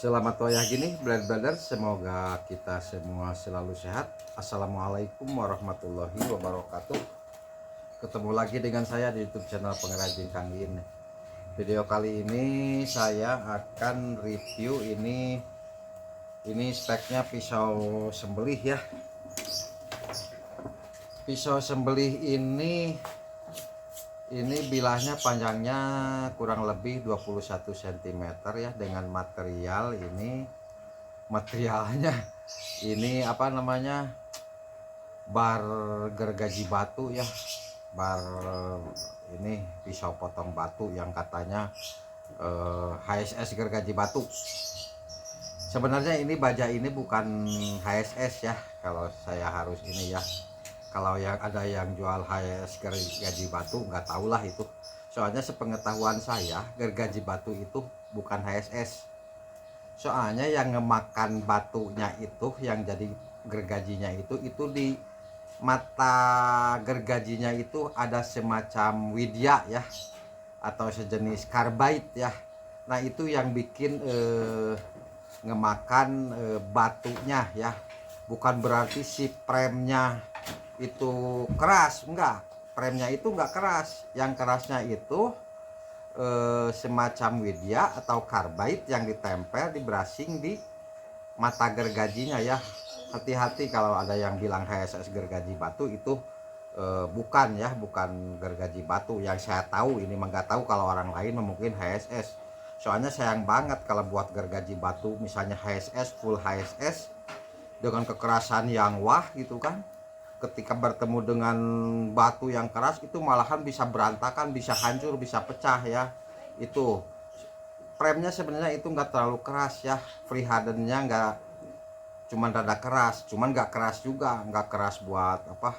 Selamat wayah gini, brother, semoga kita semua selalu sehat. Assalamualaikum warahmatullahi wabarakatuh. Ketemu lagi dengan saya di YouTube channel Pengrajin Kang In. Video kali ini saya akan review ini speknya pisau sembelih ya. Pisau sembelih ini bilahnya panjangnya kurang lebih 21 cm ya, dengan materialnya ini apa namanya, bar gergaji batu ya, bar ini pisau potong batu yang katanya HSS gergaji batu. Sebenarnya ini baja ini bukan HSS ya, kalau saya harus ini ya. Kalau yang ada yang jual HSS gergaji batu nggak tahulah itu. Soalnya sepengetahuan saya gergaji batu itu bukan HSS. Soalnya yang ngemakan batunya itu, yang jadi gergajinya itu di mata gergajinya itu ada semacam widya ya, atau sejenis karbait ya. Nah itu yang bikin ngemakan batunya ya. Bukan berarti si premnya itu keras, enggak. Premnya itu enggak keras. Yang kerasnya itu semacam widya atau karbait yang ditempel di brashing di mata gergajinya ya. Hati-hati kalau ada yang bilang HSS gergaji batu, itu bukan ya, bukan gergaji batu. Yang saya tahu ini mah, nggak tahu kalau orang lain mungkin HSS. Soalnya sayang banget kalau buat gergaji batu misalnya HSS, full HSS dengan kekerasan yang wah gitu kan, ketika bertemu dengan batu yang keras itu malahan bisa berantakan, bisa hancur, bisa pecah ya. Itu premnya sebenarnya itu nggak terlalu keras ya, free hardennya nggak, cuman rada keras, cuman nggak keras juga, nggak keras buat apa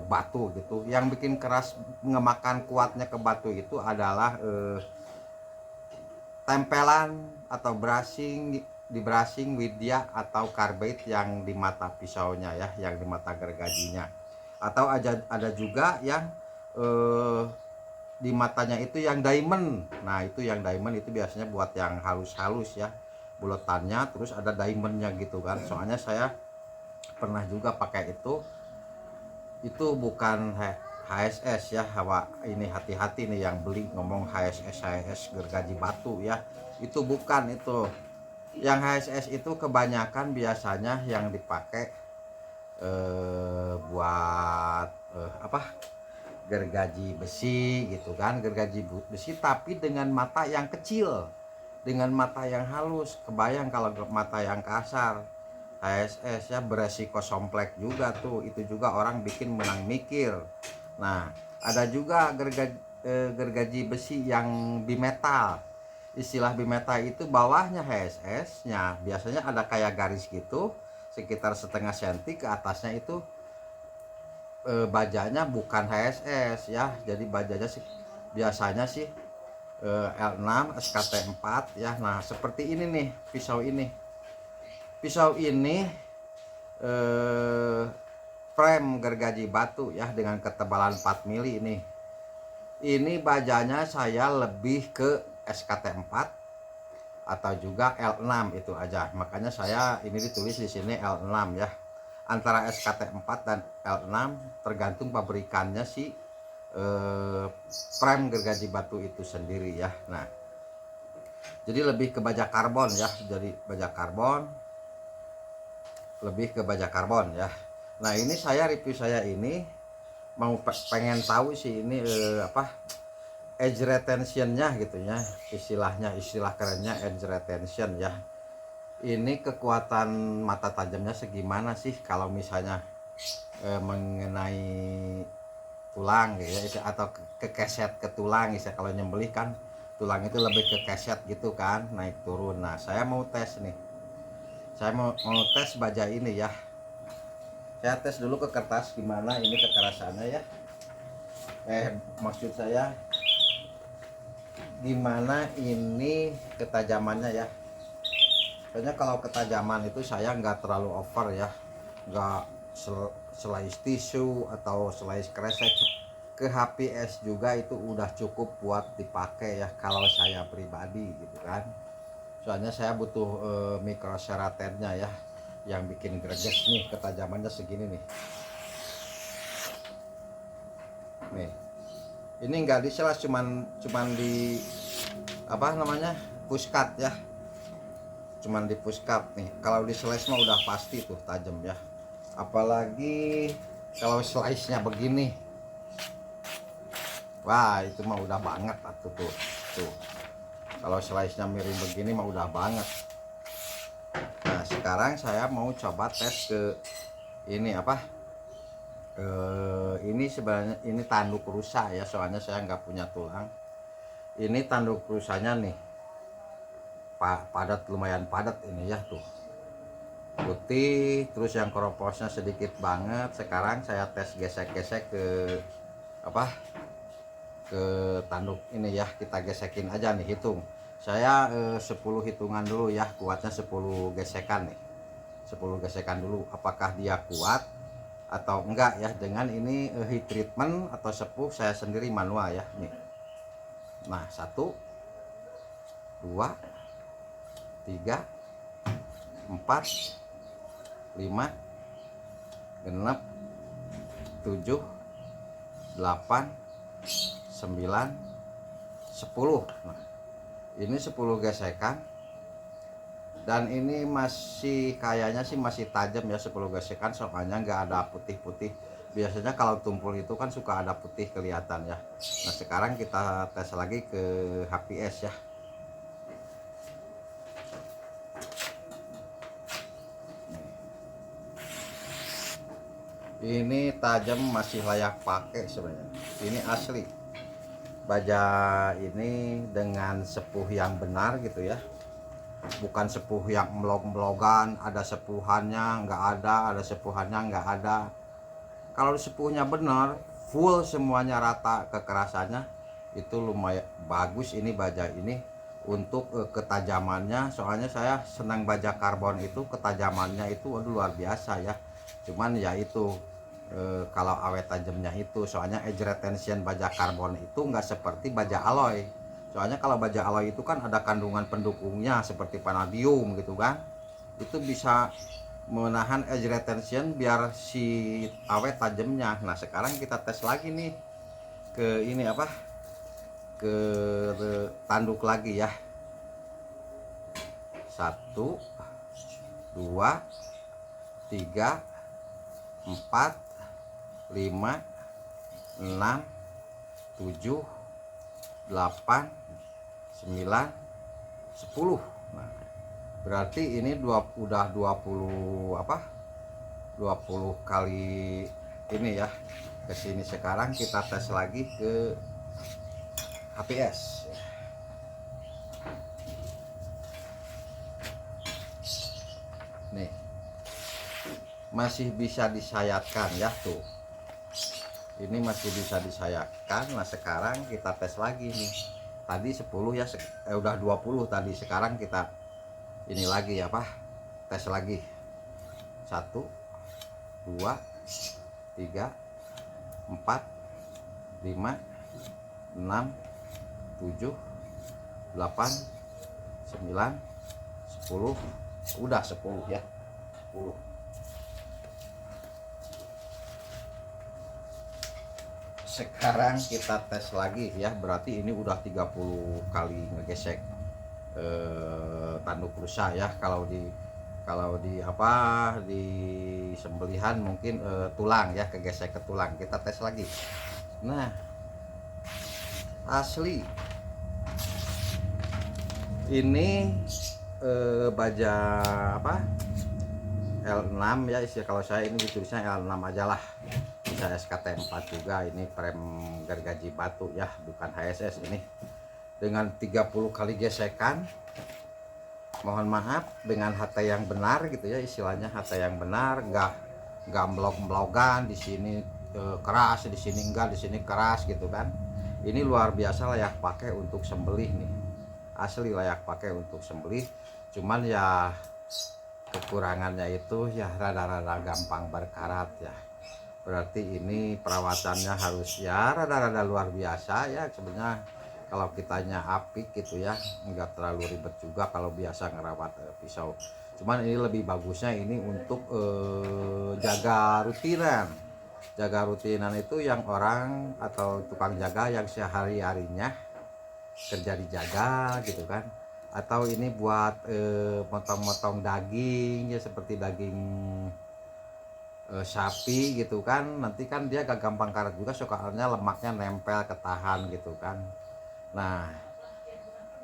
batu gitu. Yang bikin keras, ngemakan kuatnya ke batu itu adalah tempelan atau brushing, di brushing widya atau karbait yang di mata pisaunya ya, yang di mata gergajinya. Atau ada juga yang di matanya itu yang diamond. Nah itu yang diamond itu biasanya buat yang halus-halus ya, buletannya terus ada diamondnya gitu kan. Soalnya saya pernah juga pakai itu bukan HSS ya. Ini hati-hati nih yang beli ngomong HSS gergaji batu ya, itu bukan. Itu yang HSS itu kebanyakan biasanya yang dipakai buat apa, gergaji besi gitu kan, gergaji besi tapi dengan mata yang kecil, dengan mata yang halus. Kebayang kalau mata yang kasar, HSS ya beresiko somplek juga tuh. Itu juga orang bikin menang mikir. Nah ada juga gergaji besi yang bimetal. Istilah bimetal itu bawahnya HSS nya biasanya ada kayak garis gitu sekitar setengah senti, ke atasnya itu bajanya bukan HSS ya. Jadi bajanya sih biasanya sih L6 SKT4 ya. Nah seperti ini nih pisau ini frame gergaji batu ya, dengan ketebalan 4 mili ini bajanya saya lebih ke SKT4 atau juga L6 itu aja. Makanya saya ini ditulis di sini L6 ya. Antara SKT4 dan L6 tergantung pabrikannya si frame gergaji batu itu sendiri ya. Nah jadi lebih ke baja karbon ya, jadi baja karbon, lebih ke baja karbon ya. Nah ini saya review, saya ini mau pengen tahu sih ini apa, edge retentionnya gitu ya, istilahnya, istilah kerennya edge retention ya. Ini kekuatan mata tajamnya segimana sih kalau misalnya mengenai tulang gitu ya, atau kekeset ke tulang ya. Kalau nyembelih kan tulang itu lebih ke keset gitu kan, naik turun. Nah saya mau tes nih, saya mau tes baja ini ya. Saya tes dulu ke kertas gimana ini kekerasannya ya, maksud saya gimana ini ketajamannya ya. Soalnya kalau ketajaman itu saya nggak terlalu over ya, nggak slice tisu atau slice kresek ke HPS juga itu udah cukup buat dipakai ya kalau saya pribadi gitu kan. soalnya saya butuh mikro seratennya ya, yang bikin greges nih. Ketajamannya segini nih. Nih, ini nggak diselas, cuman di apa namanya, puskat ya, cuman di puskat nih. Kalau di slice mah udah pasti tuh tajam ya, apalagi kalau slice nya begini, wah itu mah udah banget tuh. Kalau slice nya miring begini mah udah banget. Nah sekarang saya mau coba tes ke ini apa, ini sebenarnya ini tanduk rusa ya, soalnya saya nggak punya tulang. Ini tanduk rusanya nih, padat, lumayan padat ini ya tuh, putih, terus yang kroposnya sedikit banget. Sekarang saya tes gesek-gesek ke apa, ke tanduk ini ya, kita gesekin aja nih, hitung saya 10 hitungan dulu ya, kuatnya 10 gesekan nih, 10 gesekan dulu apakah dia kuat atau enggak ya, dengan ini heat treatment atau sepuh saya sendiri manual ya nih. Nah 1 2 3 4 5 6 7 8 9 10. Nah ini 10 gesekan, dan ini masih kayaknya sih masih tajam ya 10 gesekan, soalnya nggak ada putih-putih. Biasanya kalau tumpul itu kan suka ada putih kelihatan ya. Nah sekarang kita tes lagi ke HPS ya. Ini tajam, masih layak pakai sebenarnya. Ini asli baja ini dengan sepuh yang benar gitu ya, bukan sepuh yang melog-melogan, ada sepuhannya nggak ada sepuhannya nggak ada. Kalau sepuhnya benar full semuanya rata kekerasannya, itu lumayan bagus ini baja ini untuk ketajamannya. Soalnya saya senang baja karbon itu, ketajamannya itu waduh luar biasa ya. Cuman ya itu kalau awet tajamnya itu, soalnya edge retention baja karbon itu nggak seperti baja alloy. Soalnya kalau baja alloy itu kan ada kandungan pendukungnya seperti vanadium gitu kan, itu bisa menahan edge retention biar si awet tajamnya. Nah sekarang kita tes lagi nih ke ini apa, ke tanduk lagi ya. 1 2 3 4 5 6 7 8 9 10. Nah, berarti ini udah 20 apa? 20 kali ini ya ke sini. Sekarang kita tes lagi ke HPS. Nih. Masih bisa disayatkan ya tuh. Ini masih bisa disayatkan. Nah sekarang kita tes lagi nih, tadi 10 ya, udah 20 tadi. Sekarang kita ini lagi ya apa, tes lagi. 1 2 3 4 5 6 7 8 9 10. Udah 10 ya, 10. Sekarang kita tes lagi ya, berarti ini udah 30 kali ngegesek tanduk rusa ya. Kalau di apa, di sembelihan mungkin tulang ya, kegesek ke tulang. Kita tes lagi. Nah asli ini baja apa, L6 ya istilah, kalau saya ini ditulisnya L6 aja lah, bisa SKT 4 juga. Ini frame gergaji batu ya, bukan HSS. Ini dengan 30 kali gesekan, mohon maaf, dengan HT yang benar gitu ya, istilahnya HT yang benar, nggak melog-melogan. Di sini keras, di sini enggak, di sini keras gitu kan. Ini luar biasa, layak pakai untuk sembelih nih, asli layak pakai untuk sembelih. Cuman ya kekurangannya itu ya rada-rada gampang berkarat ya. Berarti ini perawatannya harus ya rada-rada luar biasa ya sebenarnya. kalau kitanya apik gitu ya, nggak terlalu ribet juga kalau biasa ngerawat pisau. Cuman ini lebih bagusnya ini untuk jaga rutinan. Jaga rutinan itu yang orang atau tukang jaga yang sehari-harinya kerja dijaga gitu kan, atau ini buat motong-motong daging ya, seperti daging sapi gitu kan, nanti kan dia gak gampang karat juga soalnya lemaknya nempel ketahan gitu kan. Nah,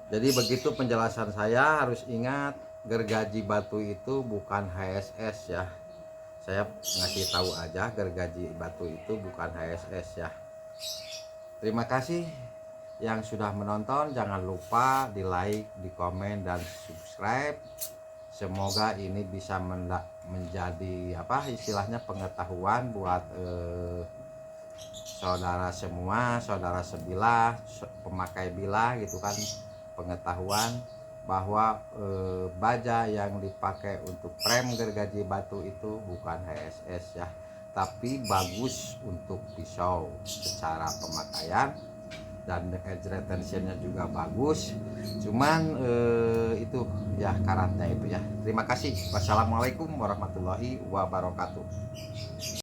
jadi begitu penjelasan saya. Harus ingat, gergaji batu itu bukan HSS ya. Saya ngasih tahu aja, gergaji batu itu bukan HSS ya. Terima kasih yang sudah menonton. Jangan lupa di like, di komen, dan subscribe. Semoga ini bisa menjadi apa istilahnya pengetahuan buat saudara semua, saudara sebilah, pemakai bilah gitu kan, pengetahuan bahwa baja yang dipakai untuk prem gergaji batu itu bukan HSS ya, tapi bagus untuk pisau secara pemakaian, dan edge retentionnya juga bagus. Cuman itu ya karatnya itu ya. Terima kasih. Wassalamualaikum warahmatullahi wabarakatuh.